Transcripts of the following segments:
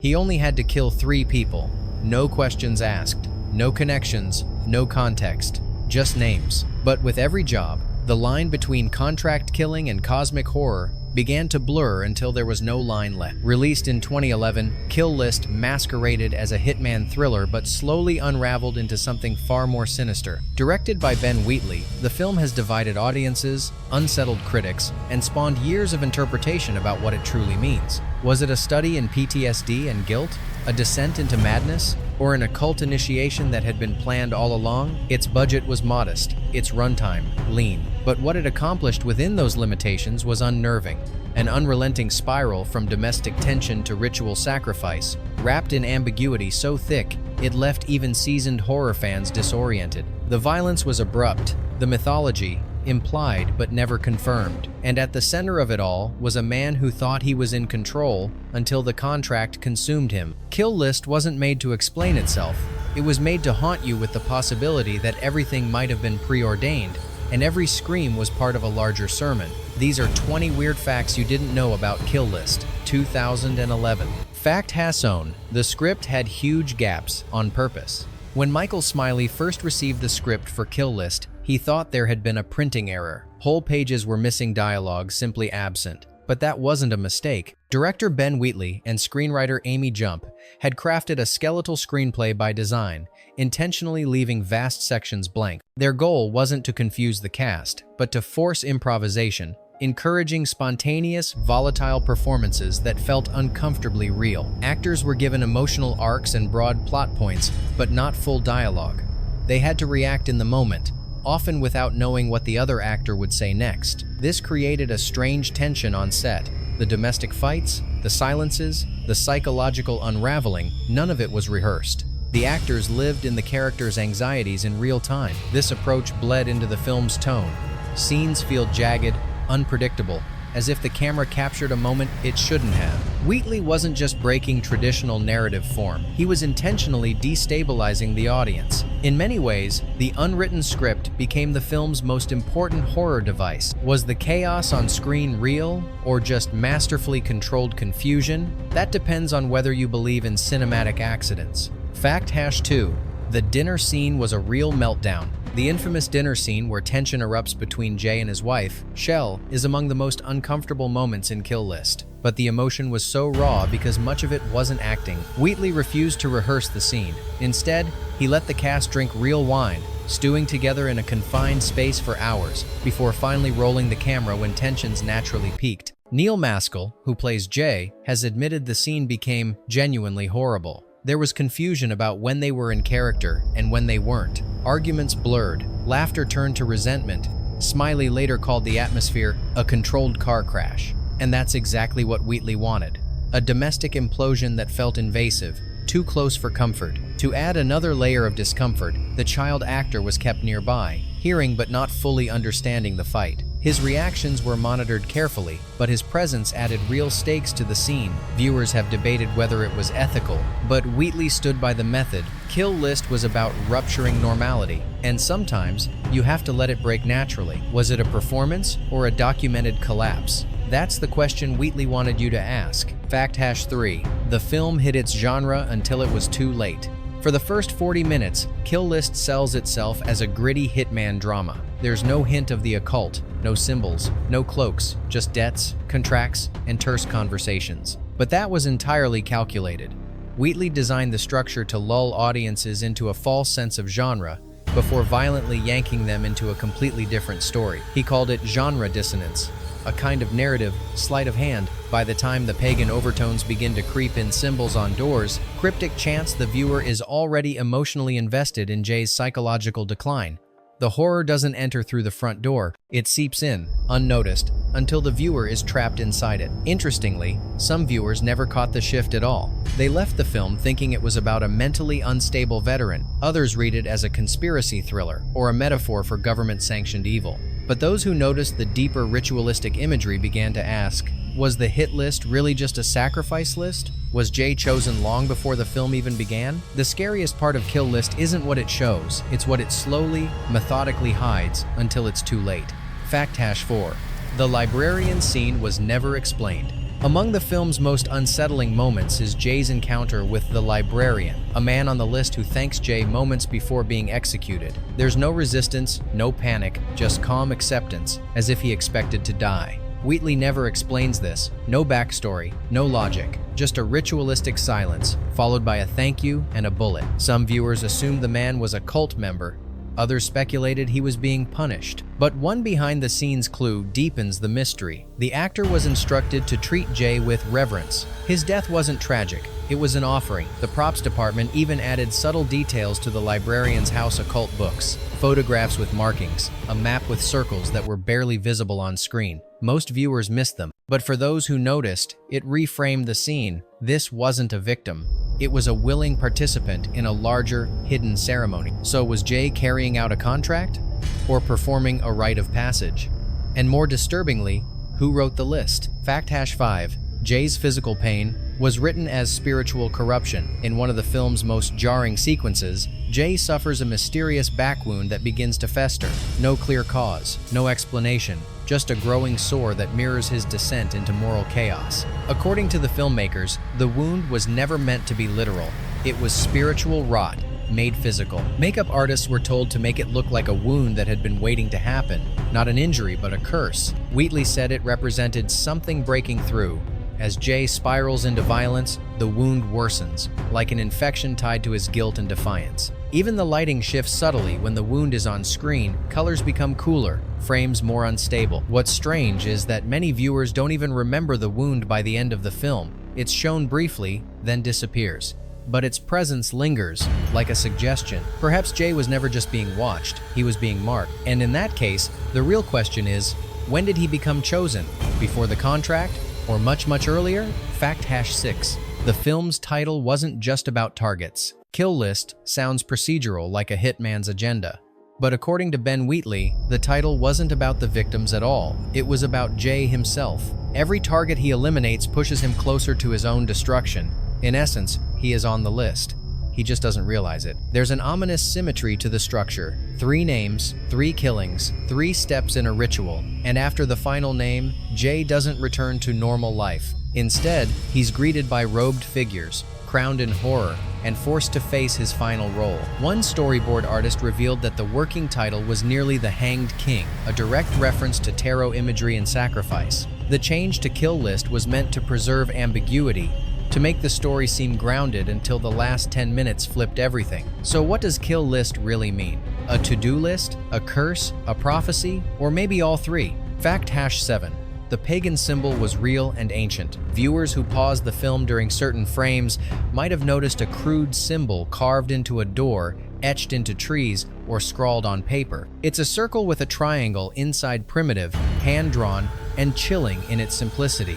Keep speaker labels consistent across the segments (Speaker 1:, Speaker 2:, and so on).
Speaker 1: He only had to kill 3 people. No questions asked, no connections, no context, just names. But with every job, the line between contract killing and cosmic horror began to blur until there was no line left. Released in 2011, Kill List masqueraded as a hitman thriller but slowly unraveled into something far more sinister. Directed by Ben Wheatley, the film has divided audiences, unsettled critics, and spawned years of interpretation about what it truly means. Was it a study in PTSD and guilt? A descent into madness? Or an occult initiation that had been planned all along? Its budget was modest, its runtime lean. But what it accomplished within those limitations was unnerving. An unrelenting spiral from domestic tension to ritual sacrifice, wrapped in ambiguity so thick it left even seasoned horror fans disoriented. The violence was abrupt, the mythology implied but never confirmed. And at the center of it all was a man who thought he was in control until the contract consumed him. Kill List wasn't made to explain itself. It was made to haunt you with the possibility that everything might have been preordained, and every scream was part of a larger sermon. These are 20 weird facts you didn't know about Kill List, 2011. Fact Hasson: the script had huge gaps on purpose. When Michael Smiley first received the script for Kill List, he thought there had been a printing error. Whole pages were missing, dialogue simply absent. But that wasn't a mistake. Director Ben Wheatley and screenwriter Amy Jump had crafted a skeletal screenplay by design, intentionally leaving vast sections blank. Their goal wasn't to confuse the cast, but to force improvisation, encouraging spontaneous, volatile performances that felt uncomfortably real. Actors were given emotional arcs and broad plot points, but not full dialogue. They had to react in the moment, often without knowing what the other actor would say next. This created a strange tension on set. The domestic fights, the silences, the psychological unraveling, none of it was rehearsed. The actors lived in the characters' anxieties in real time. This approach bled into the film's tone. Scenes feel jagged, unpredictable, as if the camera captured a moment it shouldn't have. Wheatley wasn't just breaking traditional narrative form, he was intentionally destabilizing the audience. In many ways, the unwritten script became the film's most important horror device. Was the chaos on screen real, or just masterfully controlled confusion? That depends on whether you believe in cinematic accidents. Fact #2: the dinner scene was a real meltdown. The infamous dinner scene where tension erupts between Jay and his wife, Shell, is among the most uncomfortable moments in Kill List. But the emotion was so raw because much of it wasn't acting. Wheatley refused to rehearse the scene. Instead, he let the cast drink real wine, stewing together in a confined space for hours, before finally rolling the camera when tensions naturally peaked. Neil Maskell, who plays Jay, has admitted the scene became genuinely horrible. There was confusion about when they were in character and when they weren't. Arguments blurred, laughter turned to resentment. Smiley later called the atmosphere a controlled car crash. And that's exactly what Wheatley wanted. A domestic implosion that felt invasive, too close for comfort. To add another layer of discomfort, the child actor was kept nearby, hearing but not fully understanding the fight. His reactions were monitored carefully, but his presence added real stakes to the scene. Viewers have debated whether it was ethical, but Wheatley stood by the method. Kill List was about rupturing normality, and sometimes you have to let it break naturally. Was it a performance or a documented collapse? That's the question Wheatley wanted you to ask. Fact #3: the film hit its genre until it was too late. For the first 40 minutes, Kill List sells itself as a gritty hitman drama. There's no hint of the occult, no symbols, no cloaks, just debts, contracts, and terse conversations. But that was entirely calculated. Wheatley designed the structure to lull audiences into a false sense of genre before violently yanking them into a completely different story. He called it genre dissonance, a kind of narrative sleight of hand. By the time the pagan overtones begin to creep in, symbols on doors, cryptic chants, the viewer is already emotionally invested in Jay's psychological decline. The horror doesn't enter through the front door, it seeps in, unnoticed, until the viewer is trapped inside it. Interestingly, some viewers never caught the shift at all. They left the film thinking it was about a mentally unstable veteran. Others read it as a conspiracy thriller or a metaphor for government-sanctioned evil. But those who noticed the deeper ritualistic imagery began to ask, was the hit list really just a sacrifice list? Was Jay chosen long before the film even began? The scariest part of Kill List isn't what it shows, it's what it slowly, methodically hides until it's too late. Fact #4: the librarian scene was never explained. Among the film's most unsettling moments is Jay's encounter with the librarian, a man on the list who thanks Jay moments before being executed. There's no resistance, no panic, just calm acceptance, as if he expected to die. Wheatley never explains this, no backstory, no logic, just a ritualistic silence, followed by a thank you and a bullet. Some viewers assumed the man was a cult member, others speculated he was being punished. But one behind-the-scenes clue deepens the mystery. The actor was instructed to treat Jay with reverence. His death wasn't tragic, it was an offering. The props department even added subtle details to the librarian's house occult books, photographs with markings, a map with circles that were barely visible on screen. Most viewers missed them, but for those who noticed, it reframed the scene. This wasn't a victim. It was a willing participant in a larger, hidden ceremony. So was Jay carrying out a contract? Or performing a rite of passage? And more disturbingly, who wrote the list? Fact-5. Jay's physical pain was written as spiritual corruption. In one of the film's most jarring sequences, Jay suffers a mysterious back wound that begins to fester. No clear cause, no explanation, just a growing sore that mirrors his descent into moral chaos. According to the filmmakers, the wound was never meant to be literal. It was spiritual rot, made physical. Makeup artists were told to make it look like a wound that had been waiting to happen, not an injury but a curse. Wheatley said it represented something breaking through. As Jay spirals into violence, the wound worsens, like an infection tied to his guilt and defiance. Even the lighting shifts subtly when the wound is on screen, colors become cooler, frames more unstable. What's strange is that many viewers don't even remember the wound by the end of the film. It's shown briefly, then disappears. But its presence lingers, like a suggestion. Perhaps Jay was never just being watched, he was being marked. And in that case, the real question is, when did he become chosen? Before the contract? Or much earlier? Fact-6. The film's title wasn't just about targets. Kill list sounds procedural, like a hitman's agenda. But according to Ben Wheatley, the title wasn't about the victims at all. It was about Jay himself. Every target he eliminates pushes him closer to his own destruction. In essence, he is on the list. He just doesn't realize it. There's an ominous symmetry to the structure. 3 names, 3 killings, 3 steps in a ritual, and after the final name, Jay doesn't return to normal life. Instead, he's greeted by robed figures, crowned in horror, and forced to face his final role. One storyboard artist revealed that the working title was nearly the Hanged King, a direct reference to tarot imagery and sacrifice. The change to kill list was meant to preserve ambiguity, to make the story seem grounded until the last 10 minutes flipped everything. So what does kill list really mean? A to-do list? A curse? A prophecy? Or maybe all 3? Fact-7. The pagan symbol was real and ancient. Viewers who paused the film during certain frames might have noticed a crude symbol carved into a door, etched into trees, or scrawled on paper. It's a circle with a triangle inside, primitive, hand-drawn, and chilling in its simplicity.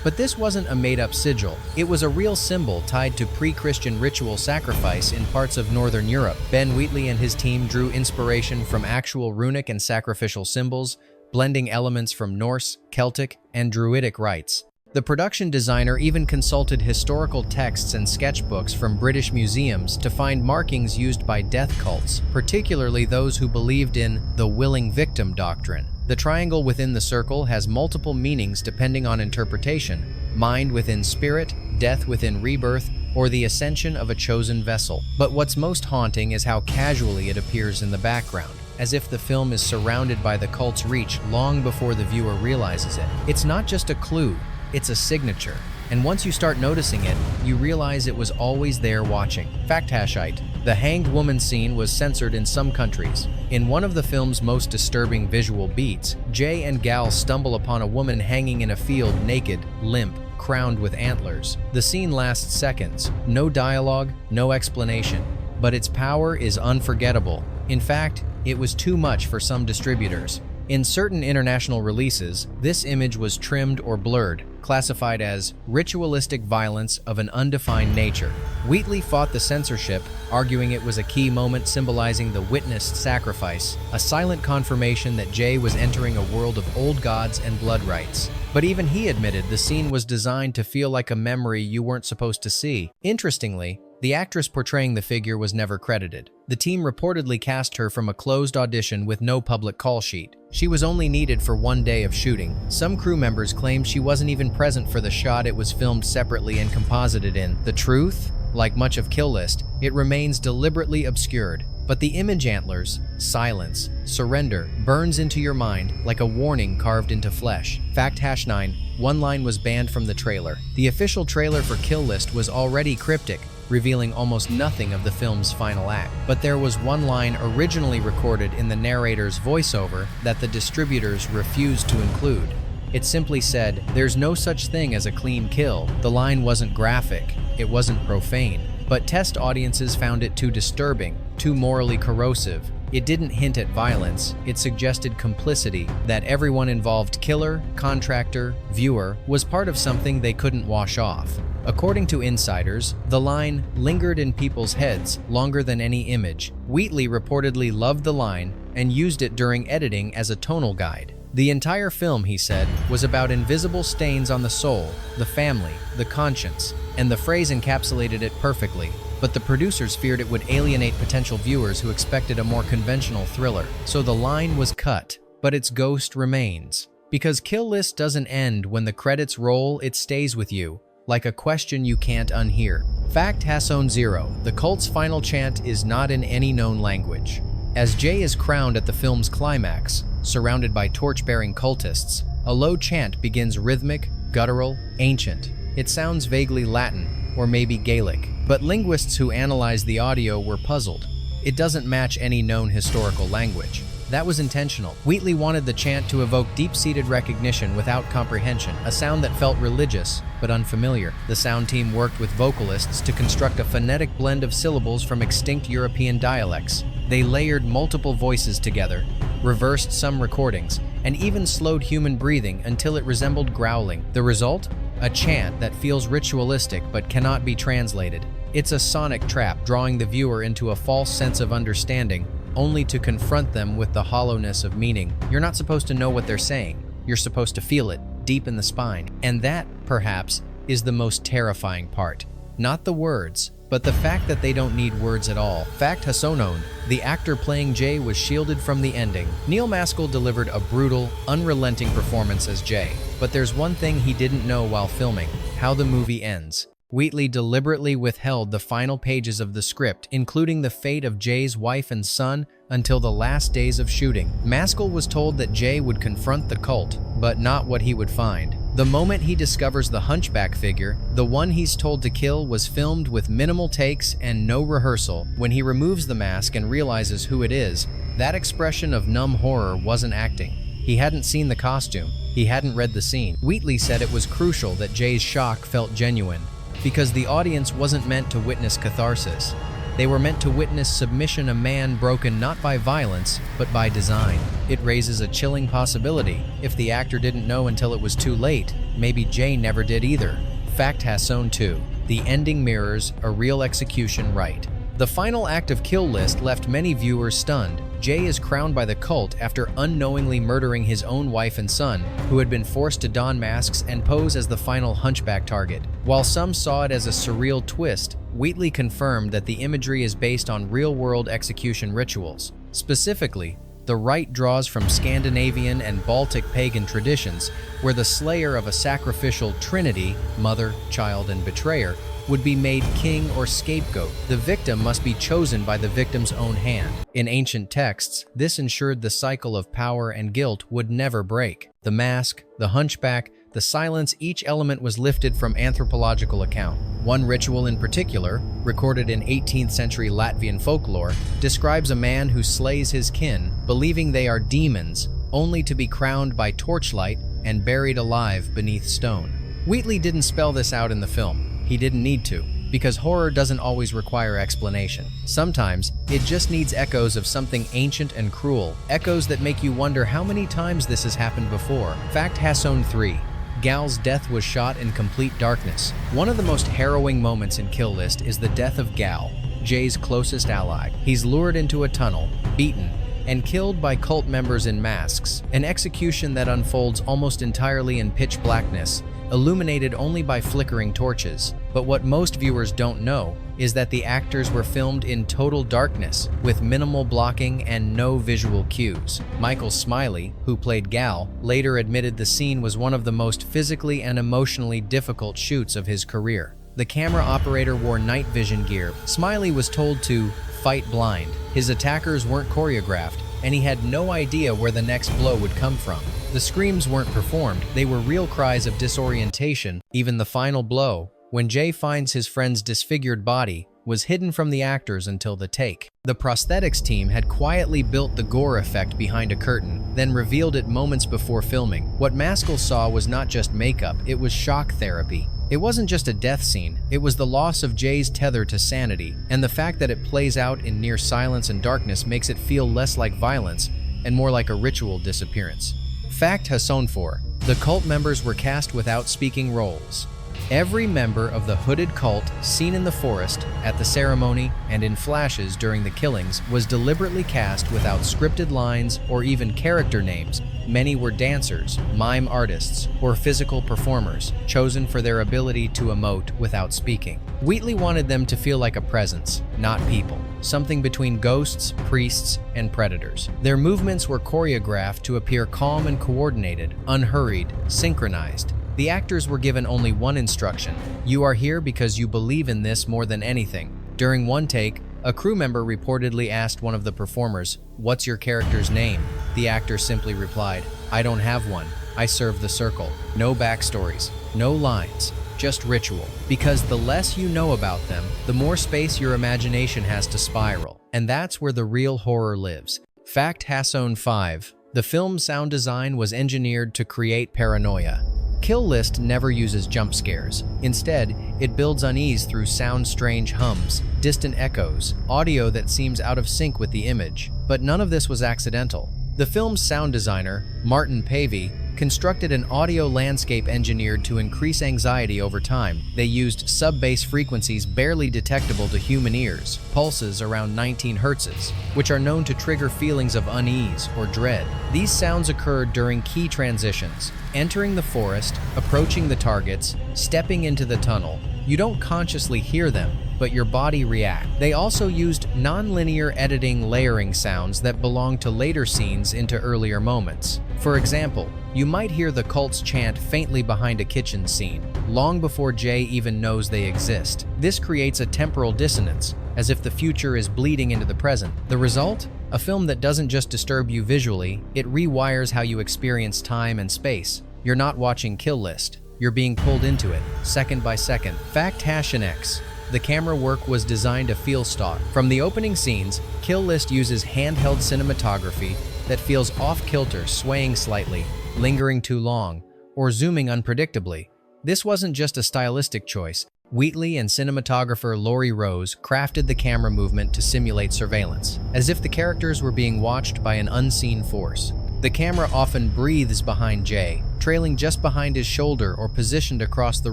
Speaker 1: But this wasn't a made-up sigil. It was a real symbol tied to pre-Christian ritual sacrifice in parts of Northern Europe. Ben Wheatley and his team drew inspiration from actual runic and sacrificial symbols, blending elements from Norse, Celtic, and Druidic rites. The production designer even consulted historical texts and sketchbooks from British museums to find markings used by death cults, particularly those who believed in the willing victim doctrine. The triangle within the circle has multiple meanings depending on interpretation: mind within spirit, death within rebirth, or the ascension of a chosen vessel. But what's most haunting is how casually it appears in the background, as if the film is surrounded by the cult's reach long before the viewer realizes it. It's not just a clue, it's a signature. And once you start noticing it, you realize it was always there watching. Fact-8. The hanged woman scene was censored in some countries. In one of the film's most disturbing visual beats, Jay and Gal stumble upon a woman hanging in a field, naked, limp, crowned with antlers. The scene lasts seconds. No dialogue, no explanation. But its power is unforgettable. In fact, it was too much for some distributors. In certain international releases, this image was trimmed or blurred, classified as ritualistic violence of an undefined nature. Wheatley fought the censorship, arguing it was a key moment symbolizing the witnessed sacrifice, a silent confirmation that Jay was entering a world of old gods and blood rites. But even he admitted the scene was designed to feel like a memory you weren't supposed to see. Interestingly, The actress portraying the figure was never credited. The team reportedly cast her from a closed audition with no public call sheet. She was only needed for 1 day of shooting. Some crew members claimed she wasn't even present for the shot it was filmed separately and composited in. The truth? Like much of Kill List, it remains deliberately obscured. But the image antlers, silence, surrender, burns into your mind like a warning carved into flesh. Fact #9, one line was banned from the trailer. The official trailer for Kill List was already cryptic, revealing almost nothing of the film's final act. But there was one line originally recorded in the narrator's voiceover that the distributors refused to include. It simply said, "There's no such thing as a clean kill." The line wasn't graphic, it wasn't profane, but test audiences found it too disturbing, too morally corrosive. It didn't hint at violence, it suggested complicity, that everyone involved, killer, contractor, viewer, was part of something they couldn't wash off. According to insiders, the line lingered in people's heads longer than any image. Wheatley reportedly loved the line and used it during editing as a tonal guide. The entire film, he said, was about invisible stains on the soul, the family, the conscience, and the phrase encapsulated it perfectly. But the producers feared it would alienate potential viewers who expected a more conventional thriller. So the line was cut, but its ghost remains. Because Kill List doesn't end when the credits roll, it stays with you, like a question you can't unhear. Fact #0, the cult's final chant is not in any known language. As Jay is crowned at the film's climax, surrounded by torch-bearing cultists, a low chant begins, rhythmic, guttural, ancient. It sounds vaguely Latin, or maybe Gaelic, but linguists who analyzed the audio were puzzled. It doesn't match any known historical language. That was intentional. Wheatley wanted the chant to evoke deep-seated recognition without comprehension, a sound that felt religious but unfamiliar. The sound team worked with vocalists to construct a phonetic blend of syllables from extinct European dialects. They layered multiple voices together, reversed some recordings, and even slowed human breathing until it resembled growling. The result? A chant that feels ritualistic but cannot be translated. It's a sonic trap, drawing the viewer into a false sense of understanding, only to confront them with the hollowness of meaning. You're not supposed to know what they're saying. You're supposed to feel it, deep in the spine. And that, perhaps, is the most terrifying part. Not the words, but the fact that they don't need words at all. Fact #9, the actor playing Jay was shielded from the ending. Neil Maskell delivered a brutal, unrelenting performance as Jay. But there's one thing he didn't know while filming: how the movie ends. Wheatley deliberately withheld the final pages of the script, including the fate of Jay's wife and son, until the last days of shooting. Maskell was told that Jay would confront the cult, but not what he would find. The moment he discovers the hunchback figure, the one he's told to kill, was filmed with minimal takes and no rehearsal. When he removes the mask and realizes who it is, that expression of numb horror wasn't acting. He hadn't seen the costume. He hadn't read the scene. Wheatley said it was crucial that Jay's shock felt genuine, because the audience wasn't meant to witness catharsis. They were meant to witness submission, a man broken not by violence, but by design. It raises a chilling possibility. If the actor didn't know until it was too late, maybe Jay never did either. Fact #2, the ending mirrors a real execution rite. The final act of Kill List left many viewers stunned. Jay is crowned by the cult after unknowingly murdering his own wife and son, who had been forced to don masks and pose as the final hunchback target. While some saw it as a surreal twist, Wheatley confirmed that the imagery is based on real-world execution rituals. Specifically, the rite draws from Scandinavian and Baltic pagan traditions, where the slayer of a sacrificial trinity, mother, child, and betrayer, would be made king or scapegoat. The victim must be chosen by the victim's own hand. In ancient texts, this ensured the cycle of power and guilt would never break. The mask, the hunchback, the silence, each element was lifted from anthropological account. One ritual in particular, recorded in 18th century Latvian folklore, describes a man who slays his kin, believing they are demons, only to be crowned by torchlight and buried alive beneath stone. Wheatley didn't spell this out in the film. He didn't need to, because horror doesn't always require explanation. Sometimes, it just needs echoes of something ancient and cruel, echoes that make you wonder how many times this has happened before. Fact #3, Gal's death was shot in complete darkness. One of the most harrowing moments in Kill List is the death of Gal, Jay's closest ally. He's lured into a tunnel, beaten, and killed by cult members in masks, an execution that unfolds almost entirely in pitch blackness, illuminated only by flickering torches. But what most viewers don't know is that the actors were filmed in total darkness, with minimal blocking and no visual cues. Michael Smiley, who played Gal, later admitted the scene was one of the most physically and emotionally difficult shoots of his career. The camera operator wore night vision gear. Smiley was told to fight blind. His attackers weren't choreographed, and he had no idea where the next blow would come from. The screams weren't performed, they were real cries of disorientation. Even the final blow, when Jay finds his friend's disfigured body, was hidden from the actors until the take. The prosthetics team had quietly built the gore effect behind a curtain, then revealed it moments before filming. What Maskell saw was not just makeup, it was shock therapy. It wasn't just a death scene, it was the loss of Jay's tether to sanity, and the fact that it plays out in near silence and darkness makes it feel less like violence and more like a ritual disappearance. Fact Hasson 4. The cult members were cast without speaking roles. Every member of the hooded cult seen in the forest, at the ceremony, and in flashes during the killings was deliberately cast without scripted lines or even character names. Many were dancers, mime artists, or physical performers, chosen for their ability to emote without speaking. Wheatley wanted them to feel like a presence, not people, something between ghosts, priests, and predators. Their movements were choreographed to appear calm and coordinated, unhurried, synchronized. The actors were given only one instruction: you are here because you believe in this more than anything. During one take, a crew member reportedly asked one of the performers, "What's your character's name?" The actor simply replied, "I don't have one. I serve the circle." No backstories, no lines, just ritual. Because the less you know about them, the more space your imagination has to spiral. And that's where the real horror lives. Fact Hasson 5. The film's sound design was engineered to create paranoia. Kill List never uses jump scares. Instead, it builds unease through sound-strange hums, distant echoes, audio that seems out of sync with the image. But none of this was accidental. The film's sound designer, Martin Pavey, constructed an audio landscape engineered to increase anxiety over time. They used sub-bass frequencies barely detectable to human ears, pulses around 19 hertzes, which are known to trigger feelings of unease or dread. These sounds occurred during key transitions: entering the forest, approaching the targets, stepping into the tunnel. You don't consciously hear them, but your body reacts. They also used non-linear editing layering sounds that belong to later scenes into earlier moments. For example, you might hear the cult's chant faintly behind a kitchen scene, long before Jay even knows they exist. This creates a temporal dissonance, as if the future is bleeding into the present. The result? A film that doesn't just disturb you visually, it rewires how you experience time and space. You're not watching Kill List. You're being pulled into it, second by second. Fact X. The camera work was designed to feel stock. From the opening scenes, Kill List uses handheld cinematography that feels off-kilter, swaying slightly, lingering too long, or zooming unpredictably. This wasn't just a stylistic choice. Wheatley and cinematographer Laurie Rose crafted the camera movement to simulate surveillance, as if the characters were being watched by an unseen force. The camera often breathes behind Jay, trailing just behind his shoulder or positioned across the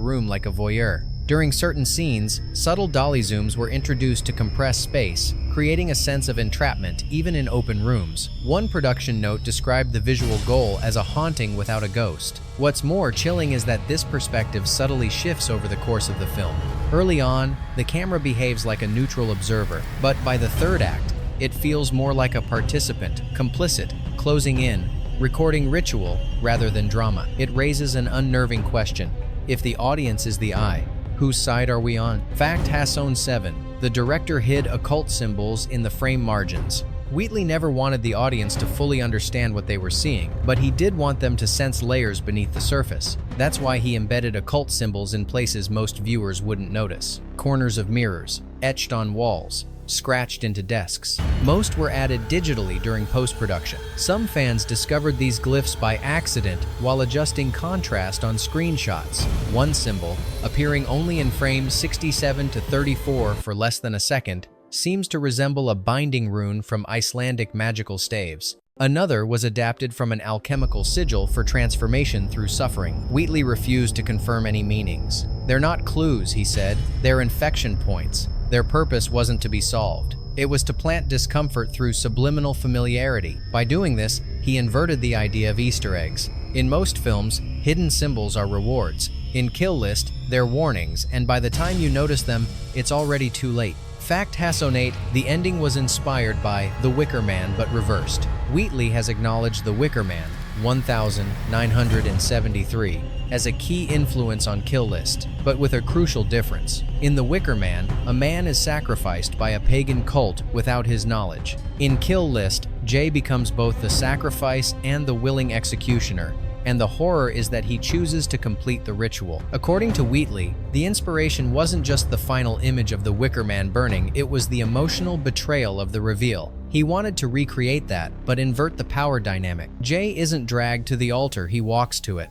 Speaker 1: room like a voyeur. During certain scenes, subtle dolly zooms were introduced to compress space, creating a sense of entrapment even in open rooms. One production note described the visual goal as a haunting without a ghost. What's more chilling is that this perspective subtly shifts over the course of the film. Early on, the camera behaves like a neutral observer, but by the third act, it feels more like a participant, complicit, closing in, recording ritual rather than drama. It raises an unnerving question. If the audience is the eye, whose side are we on? Fact Hasson 7. The director hid occult symbols in the frame margins. Wheatley never wanted the audience to fully understand what they were seeing, but he did want them to sense layers beneath the surface. That's why he embedded occult symbols in places most viewers wouldn't notice. Corners of mirrors, etched on walls, scratched into desks. Most were added digitally during post-production. Some fans discovered these glyphs by accident while adjusting contrast on screenshots. One symbol, appearing only in frames 67 to 34 for less than a second, seems to resemble a binding rune from Icelandic magical staves. Another was adapted from an alchemical sigil for transformation through suffering. Wheatley refused to confirm any meanings. "They're not clues," he said. "They're infection points." Their purpose wasn't to be solved. It was to plant discomfort through subliminal familiarity. By doing this, he inverted the idea of Easter eggs. In most films, hidden symbols are rewards. In Kill List, they're warnings, and by the time you notice them, it's already too late. Fact Hassonate, the ending was inspired by The Wicker Man but reversed. Wheatley has acknowledged The Wicker Man, 1973, as a key influence on Kill List, but with a crucial difference. In The Wicker Man, a man is sacrificed by a pagan cult without his knowledge. In Kill List, Jay becomes both the sacrifice and the willing executioner, and the horror is that he chooses to complete the ritual. According to Wheatley, the inspiration wasn't just the final image of the Wicker Man burning, it was the emotional betrayal of the reveal. He wanted to recreate that, but invert the power dynamic. Jay isn't dragged to the altar, he walks to it.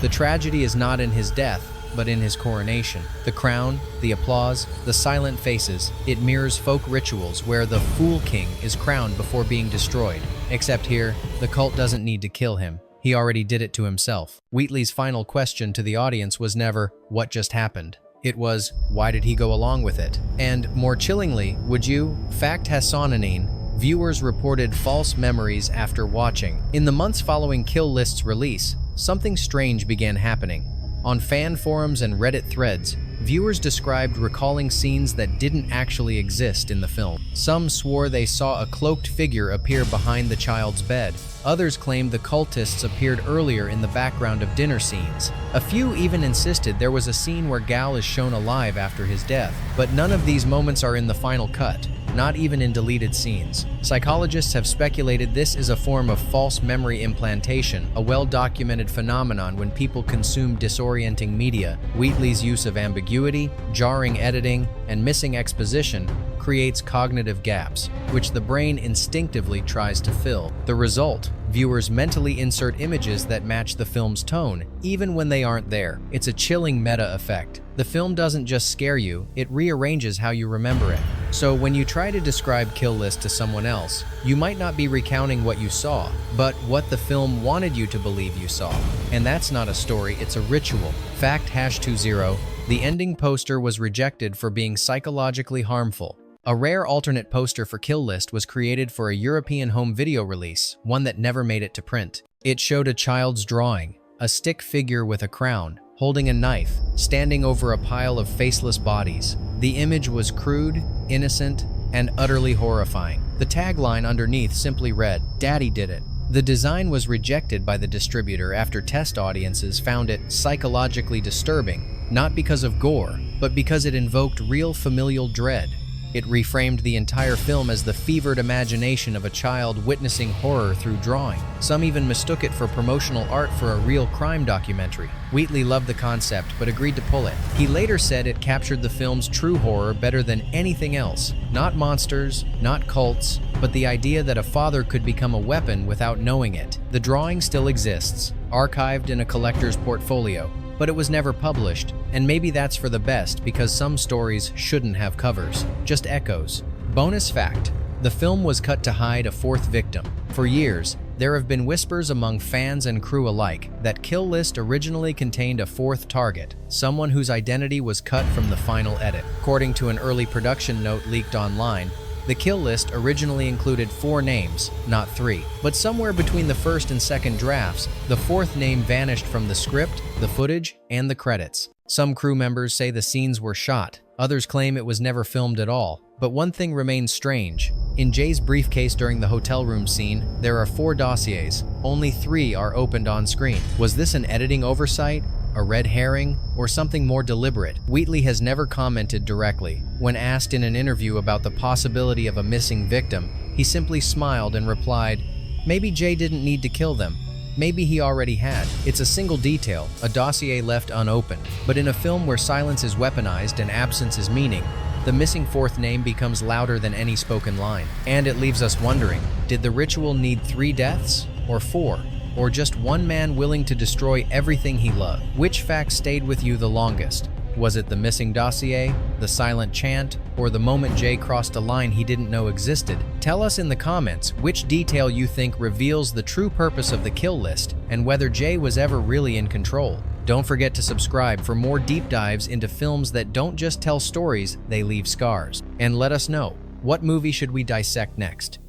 Speaker 1: The tragedy is not in his death, but in his coronation. The crown, the applause, the silent faces, it mirrors folk rituals where the Fool King is crowned before being destroyed. Except here, the cult doesn't need to kill him. He already did it to himself. Wheatley's final question to the audience was never, "What just happened?" It was, "Why did he go along with it?" And more chillingly, would you? Fact Hassonanine, viewers reported false memories after watching. In the months following Kill List's release, something strange began happening. On fan forums and Reddit threads, viewers described recalling scenes that didn't actually exist in the film. Some swore they saw a cloaked figure appear behind the child's bed. Others claimed the cultists appeared earlier in the background of dinner scenes. A few even insisted there was a scene where Gal is shown alive after his death, but none of these moments are in the final cut, not even in deleted scenes. Psychologists have speculated this is a form of false memory implantation, a well-documented phenomenon when people consume disorienting media. Wheatley's use of ambiguity, jarring editing, and missing exposition creates cognitive gaps, which the brain instinctively tries to fill. The result, viewers mentally insert images that match the film's tone, even when they aren't there. It's a chilling meta effect. The film doesn't just scare you, it rearranges how you remember it. So when you try to describe Kill List to someone else, you might not be recounting what you saw, but what the film wanted you to believe you saw. And that's not a story, it's a ritual. Fact #20, the ending poster was rejected for being psychologically harmful. A rare alternate poster for Kill List was created for a European home video release, one that never made it to print. It showed a child's drawing, a stick figure with a crown, holding a knife, standing over a pile of faceless bodies. The image was crude, innocent, and utterly horrifying. The tagline underneath simply read, "Daddy did it." The design was rejected by the distributor after test audiences found it psychologically disturbing, not because of gore, but because it invoked real familial dread. It reframed the entire film as the fevered imagination of a child witnessing horror through drawing. Some even mistook it for promotional art for a real crime documentary. Wheatley loved the concept, but agreed to pull it. He later said it captured the film's true horror better than anything else. Not monsters, not cults, but the idea that a father could become a weapon without knowing it. The drawing still exists, archived in a collector's portfolio, but it was never published, and maybe that's for the best because some stories shouldn't have covers, just echoes. Bonus fact, the film was cut to hide a fourth victim. For years, there have been whispers among fans and crew alike that Kill List originally contained a fourth target, someone whose identity was cut from the final edit. According to an early production note leaked online, the Kill List originally included 4 names, not 3. But somewhere between the first and second drafts, the fourth name vanished from the script, the footage, and the credits. Some crew members say the scenes were shot. Others claim it was never filmed at all. But one thing remains strange. In Jay's briefcase during the hotel room scene, there are 4 dossiers. Only 3 are opened on screen. Was this an editing oversight, a red herring, or something more deliberate? Wheatley has never commented directly. When asked in an interview about the possibility of a missing victim, he simply smiled and replied, "Maybe Jay didn't need to kill them. Maybe he already had." It's a single detail, a dossier left unopened. But in a film where silence is weaponized and absence is meaning, the missing fourth name becomes louder than any spoken line. And it leaves us wondering, did the ritual need 3 deaths? Or 4? Or just one man willing to destroy everything he loved? Which fact stayed with you the longest? Was it the missing dossier, the silent chant, or the moment Jay crossed a line he didn't know existed? Tell us in the comments which detail you think reveals the true purpose of the Kill List and whether Jay was ever really in control. Don't forget to subscribe for more deep dives into films that don't just tell stories, they leave scars. And let us know, what movie should we dissect next?